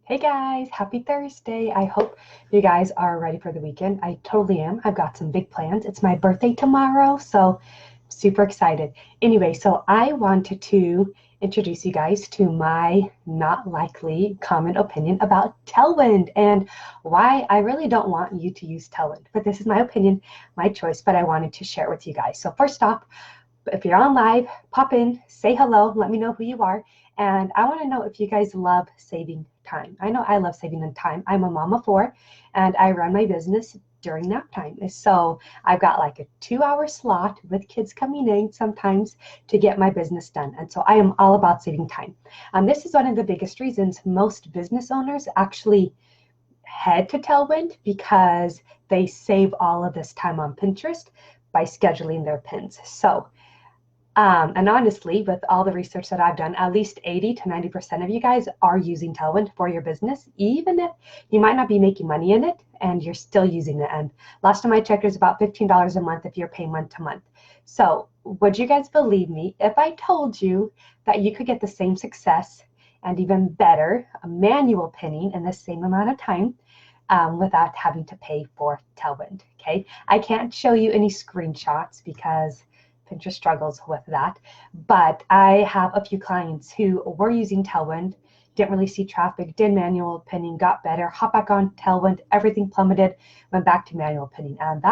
Hey guys, happy Thursday. I hope you guys are ready for the weekend. I totally am. I've got some big plans. It's my birthday tomorrow, so super excited. Anyway, so I wanted to introduce you guys to my not likely common opinion about Tailwind and why I really don't want you to use Tailwind. But this is my opinion, my choice, but I wanted to share it with you guys. So first off, if you're on live, pop in, say hello, let me know who you are. And I want to know if you guys love saving time. I know I love saving the time. I'm a mom of four and I run my business during nap time. So I've got like a 2 hour slot with kids coming in sometimes to get my business done. And so I am all about saving time. And this is one of the biggest reasons most business owners actually head to Tailwind because they save all of this time on Pinterest by scheduling their pins. And honestly, with all the research that I've done, at least 80 to 90% of you guys are using Tailwind for your business, even if you might not be making money in it and you're still using it. And last time I checked, it's about $15 a month if you're paying month to month. So would you guys believe me if I told you that you could get the same success and even better manual pinning in the same amount of time without having to pay for Tailwind? Okay, I can't show you any screenshots because Pinterest struggles with that. But I have a few clients who were using Tailwind, didn't really see traffic, did manual pinning, got better, hop back on Tailwind, everything plummeted, went back to manual pinning. And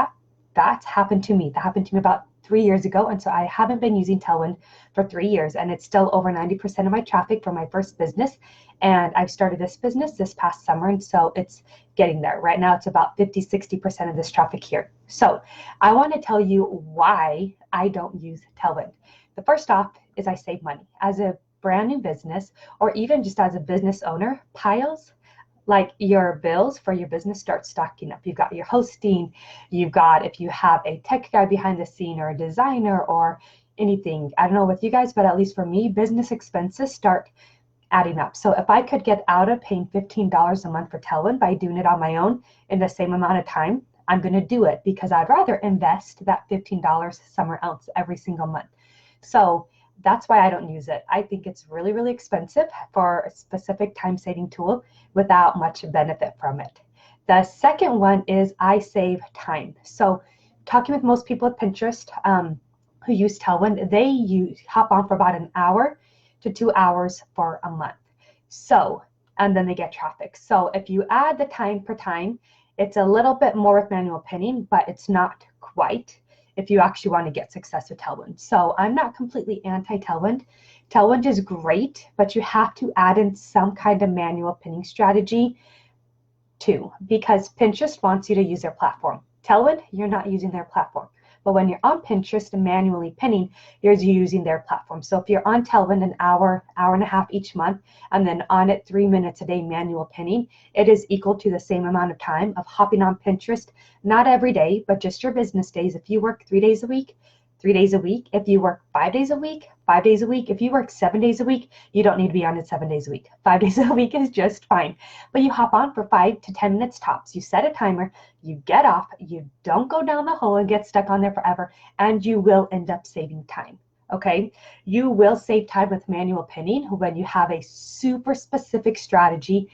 that's happened to me. That happened to me about 3 years ago. And so I haven't been using Tailwind for 3 years, and it's still over 90% of my traffic for my first business. And I've started this business this past summer, and so it's getting there. Right now, it's about 50-60% of this traffic here. So I want to tell you why I don't use Tailwind. The first off is I save money. As a brand new business, or even just as a business owner, piles like your bills for your business start stacking up. You've got your hosting, you've got, if you have a tech guy behind the scene or a designer or anything, I don't know with you guys, but at least for me, business expenses start adding up. So if I could get out of paying $15 a month for Tailwind by doing it on my own in the same amount of time, I'm going to do it because I'd rather invest that $15 somewhere else every single month. So that's why I don't use it. I think it's really, really expensive for a specific time saving tool without much benefit from it. The second one is I save time. So talking with most people at Pinterest who use Tailwind, they hop on for about an hour to 2 hours for a month. So, and then they get traffic. So if you add the time per time, it's a little bit more with manual pinning, but it's not quite if you actually want to get success with Tailwind. So I'm not completely anti-Tailwind. Tailwind is great, but you have to add in some kind of manual pinning strategy too, because Pinterest wants you to use their platform. Tailwind, you're not using their platform. But when you're on Pinterest and manually pinning, you're using their platform. So if you're on Tailwind an hour, hour and a half each month, and then on it 3 minutes a day manual pinning, it is equal to the same amount of time of hopping on Pinterest, not every day, but just your business days. If you work 3 days a week, 3 days a week. If you work 5 days a week, 5 days a week. If you work 7 days a week, you don't need to be on it 7 days a week. 5 days a week is just fine. But you hop on for 5 to 10 minutes tops. You set a timer, you get off, you don't go down the hole and get stuck on there forever, and you will end up saving time. Okay, you will save time with manual pinning when you have a super specific strategy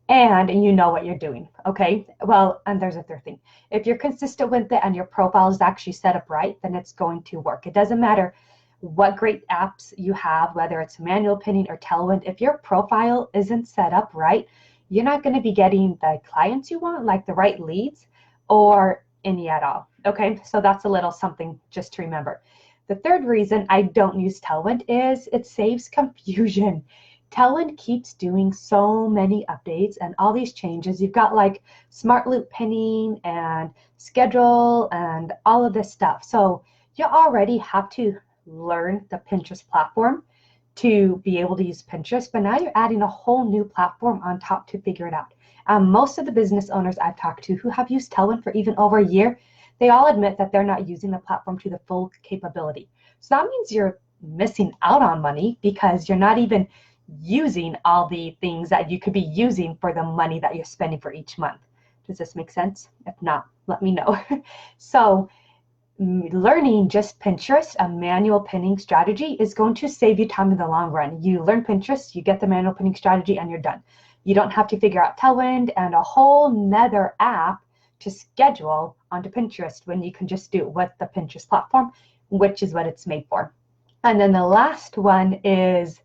and you know what you're doing. Okay, well, and there's a third thing. If you're consistent with it and your profile is actually set up right, then it's going to work. It doesn't matter what great apps you have, whether it's manual pinning or Tailwind. If your profile isn't set up right, you're not going to be getting the clients you want, like the right leads, or any at all. Okay, so that's a little something just to remember. The third reason I don't use Tailwind is it saves confusion. Tailwind keeps doing so many updates and all these changes. You've got like smart loop pinning and schedule and all of this stuff. So you already have to learn the Pinterest platform to be able to use Pinterest, but now you're adding a whole new platform on top to figure it out. Most of the business owners I've talked to who have used Tailwind for even over a year, they all admit that they're not using the platform to the full capability. So that means you're missing out on money because you're not even using all the things that you could be using for the money that you're spending for each month. Does this make sense? If not, let me know. So learning just Pinterest, a manual pinning strategy, is going to save you time in the long run. You learn Pinterest, you get the manual pinning strategy, and you're done. You don't have to figure out Tailwind and a whole nother app to schedule onto Pinterest when you can just do it with the Pinterest platform, which is what it's made for. And then the last one is,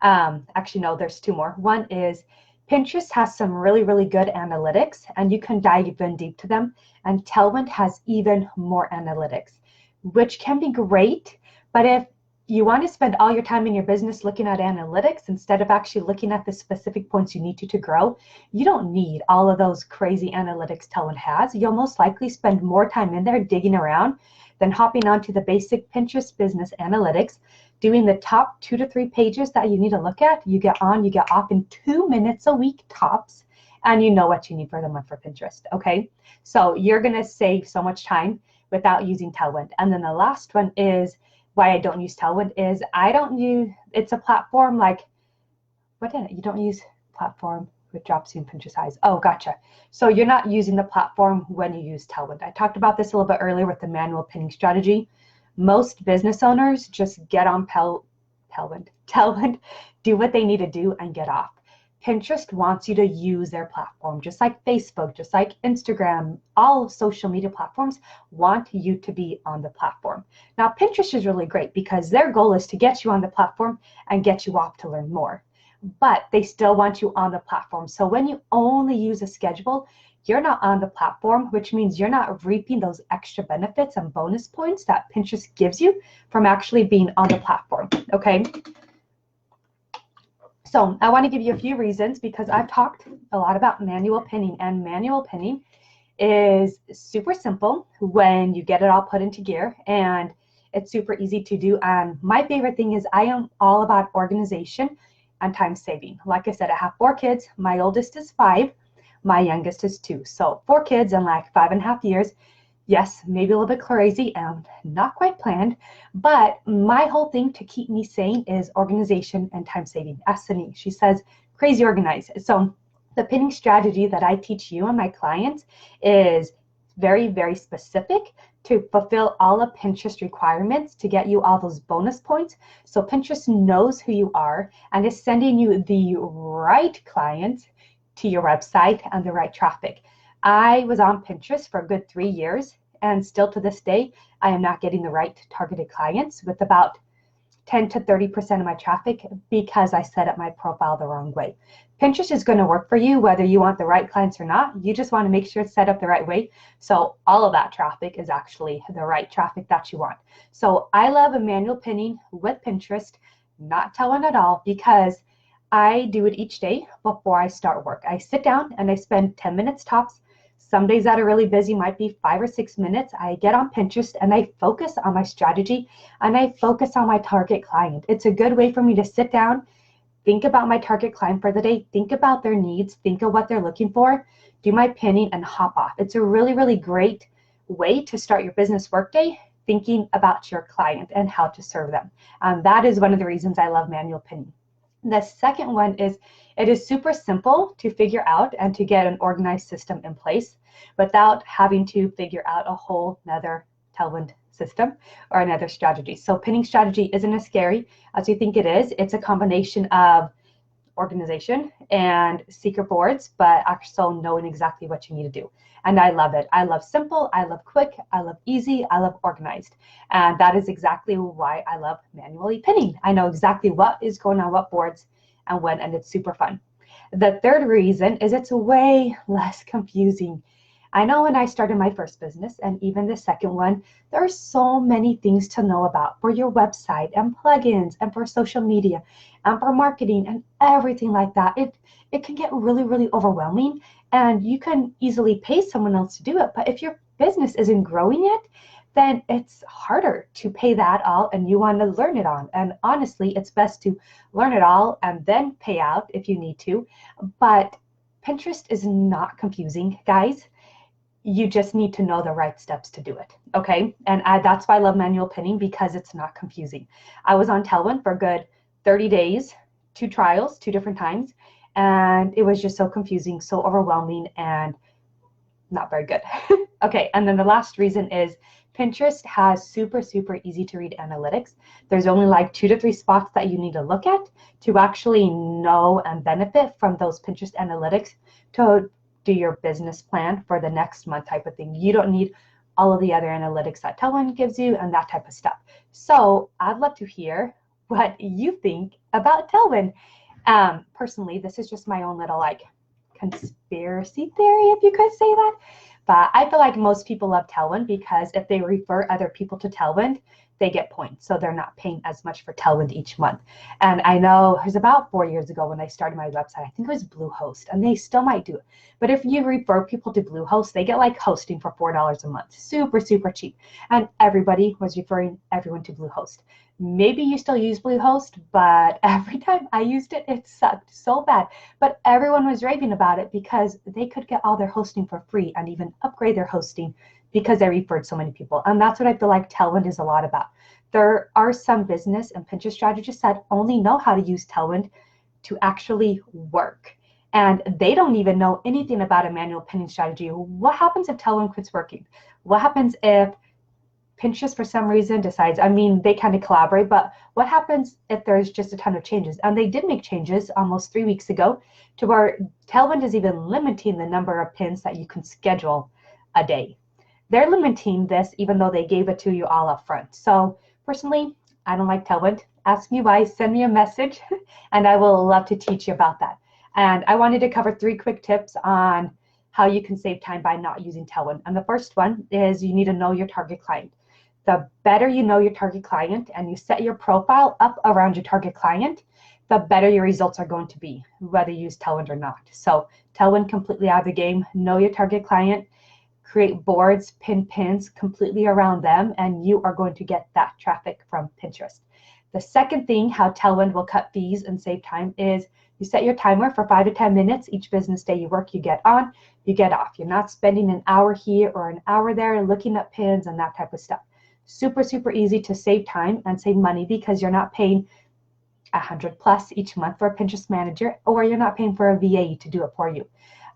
actually, no, there's two more. One is Pinterest has some really, really good analytics, and you can dive in deep to them. And Tailwind has even more analytics, which can be great. But if you want to spend all your time in your business looking at analytics instead of actually looking at the specific points you need to grow, you don't need all of those crazy analytics Tailwind has. You'll most likely spend more time in there digging around than hopping onto the basic Pinterest business analytics, doing the top 2 to 3 pages that you need to look at. You get on, you get off in 2 minutes a week tops, and you know what you need for the month for Pinterest, okay? So you're gonna save so much time without using Tailwind. And then the last one is why I don't use Tailwind is I don't use, it's a platform like, you don't use platform with drops in Pinterest eyes. Oh, gotcha. So you're not using the platform when you use Tailwind. I talked about this a little bit earlier with the manual pinning strategy. Most business owners just get on Tailwind, do what they need to do and get off. Pinterest wants you to use their platform, just like Facebook, just like Instagram, all social media platforms want you to be on the platform. Now, Pinterest is really great because their goal is to get you on the platform and get you off to learn more. But they still want you on the platform. So when you only use a schedule, you're not on the platform, which means you're not reaping those extra benefits and bonus points that Pinterest gives you from actually being on the platform, okay? So I want to give you a few reasons because I've talked a lot about manual pinning, and manual pinning is super simple when you get it all put into gear, and it's super easy to do. And my favorite thing is I am all about organization and time saving. Like I said, I have 4 kids. My oldest is 5. My youngest is 2. So 4 kids in like 5.5 years. Yes, maybe a little bit crazy and not quite planned, but my whole thing to keep me sane is organization and time saving. Ask Sunny. She says, crazy organized. So the pinning strategy that I teach you and my clients is very, very specific to fulfill all of Pinterest requirements to get you all those bonus points. So Pinterest knows who you are and is sending you the right clients to your website and the right traffic. I was on Pinterest for a good 3 years, and still to this day, I am not getting the right targeted clients with about 10 to 30% of my traffic because I set up my profile the wrong way. Pinterest is going to work for you whether you want the right clients or not. You just want to make sure it's set up the right way. So all of that traffic is actually the right traffic that you want. So I love manual pinning with Pinterest, not Tailwind at all, because I do it each day before I start work. I sit down and I spend 10 minutes tops. Some days that are really busy might be 5 or 6 minutes. I get on Pinterest and I focus on my strategy and I focus on my target client. It's a good way for me to sit down, think about my target client for the day, think about their needs, think of what they're looking for, do my pinning and hop off. It's a really, really great way to start your business workday, thinking about your client and how to serve them. That is one of the reasons I love manual pinning. The second one is it is super simple to figure out and to get an organized system in place without having to figure out a whole nother Tailwind system or another strategy. So pinning strategy isn't as scary as you think it is. It's a combination of organization and secret boards, but also knowing exactly what you need to do. And I love it. I love simple, I love quick, I love easy, I love organized. And that is exactly why I love manually pinning. I know exactly what is going on what boards and when, and it's super fun. The third reason is it's way less confusing. I know when I started my first business and even the second one, there are so many things to know about for your website and plugins and for social media and for marketing and everything like that. It can get really, really overwhelming, and you can easily pay someone else to do it. But if your business isn't growing yet, then it's harder to pay that all and you want to learn it on. And honestly, it's best to learn it all and then pay out if you need to. But Pinterest is not confusing, guys. You just need to know the right steps to do it, okay? And that's why I love manual pinning, because it's not confusing. I was on Tailwind for a good 30 days, 2 trials, 2 different times, and it was just so confusing, so overwhelming, and not very good. Okay, and then the last reason is Pinterest has super, super easy to read analytics. There's only like 2 to 3 spots that you need to look at to actually know and benefit from those Pinterest analytics to do your business plan for the next month type of thing. You don't need all of the other analytics that Tailwind gives you and that type of stuff. So I'd love to hear what you think about Tailwind. Personally, this is just my own little like conspiracy theory, if you could say that. But I feel like most people love Tailwind because if they refer other people to Tailwind, they get points. So they're not paying as much for Tailwind each month. And I know it was about 4 years ago when I started my website. I think it was Bluehost, and they still might do it. But if you refer people to Bluehost, they get like hosting for $4 a month. Super, super cheap. And everybody was referring everyone to Bluehost. Maybe you still use Bluehost, but every time I used it, it sucked so bad. But everyone was raving about it because they could get all their hosting for free and even upgrade their hosting because they referred so many people. And that's what I feel like Tailwind is a lot about. There are some business and Pinterest strategists that only know how to use Tailwind to actually work. And they don't even know anything about a manual pinning strategy. What happens if Tailwind quits working? What happens if Pinterest for some reason decides, I mean, they kind of collaborate, but what happens if there's just a ton of changes? And they did make changes almost 3 weeks ago to where Tailwind is even limiting the number of pins that you can schedule a day. They're limiting this even though they gave it to you all up front. So personally, I don't like Tailwind. Ask me why, send me a message, and I will love to teach you about that. And I wanted to cover 3 quick tips on how you can save time by not using Tailwind. And the first one is you need to know your target client. The better you know your target client and you set your profile up around your target client, the better your results are going to be, whether you use Tailwind or not. So Tailwind completely out of the game. Know your target client, create boards, pin pins completely around them, and you are going to get that traffic from Pinterest. The second thing, how Tailwind will cut fees and save time, is you set your timer for 5 to 10 minutes. Each business day you work, you get on, you get off. You're not spending an hour here or an hour there looking at pins and that type of stuff. Super, super easy to save time and save money because you're not paying $100+ each month for a Pinterest manager, or you're not paying for a VA to do it for you.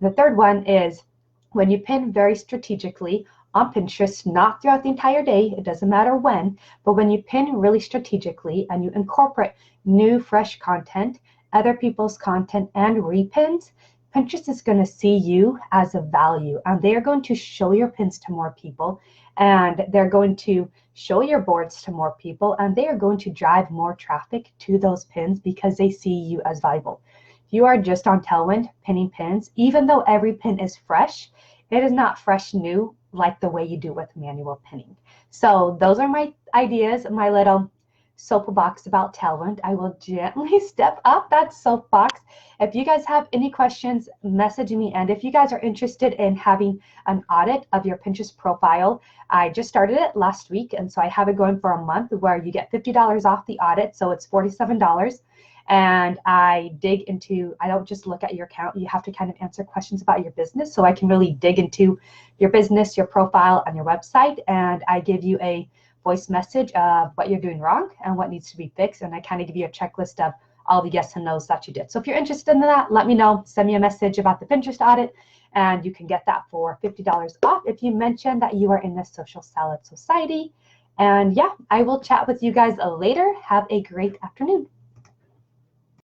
The third one is when you pin very strategically on Pinterest, not throughout the entire day, it doesn't matter when, but when you pin really strategically and you incorporate new, fresh content, other people's content, and repins, Pinterest is going to see you as a value, and they are going to show your pins to more people, and they're going to show your boards to more people, and they are going to drive more traffic to those pins because they see you as valuable. If you are just on Tailwind pinning pins, even though every pin is fresh, it is not fresh new like the way you do with manual pinning. So those are my ideas, my little soapbox about Tailwind. I will gently step up that soapbox. If you guys have any questions, message me. And if you guys are interested in having an audit of your Pinterest profile, I just started it last week, and so I have it going for a month where you get $50 off the audit, so it's $47. And I dig into, I don't just look at your account, you have to kind of answer questions about your business, so I can really dig into your business, your profile, and your website, and I give you a voice message of what you're doing wrong and what needs to be fixed, and I kind of give you a checklist of all the yes and no's that you did. So if you're interested in that, let me know. Send me a message about the Pinterest audit, and you can get that for $50 off if you mention that you are in the Social Salad Society. And yeah, I will chat with you guys later. Have a great afternoon.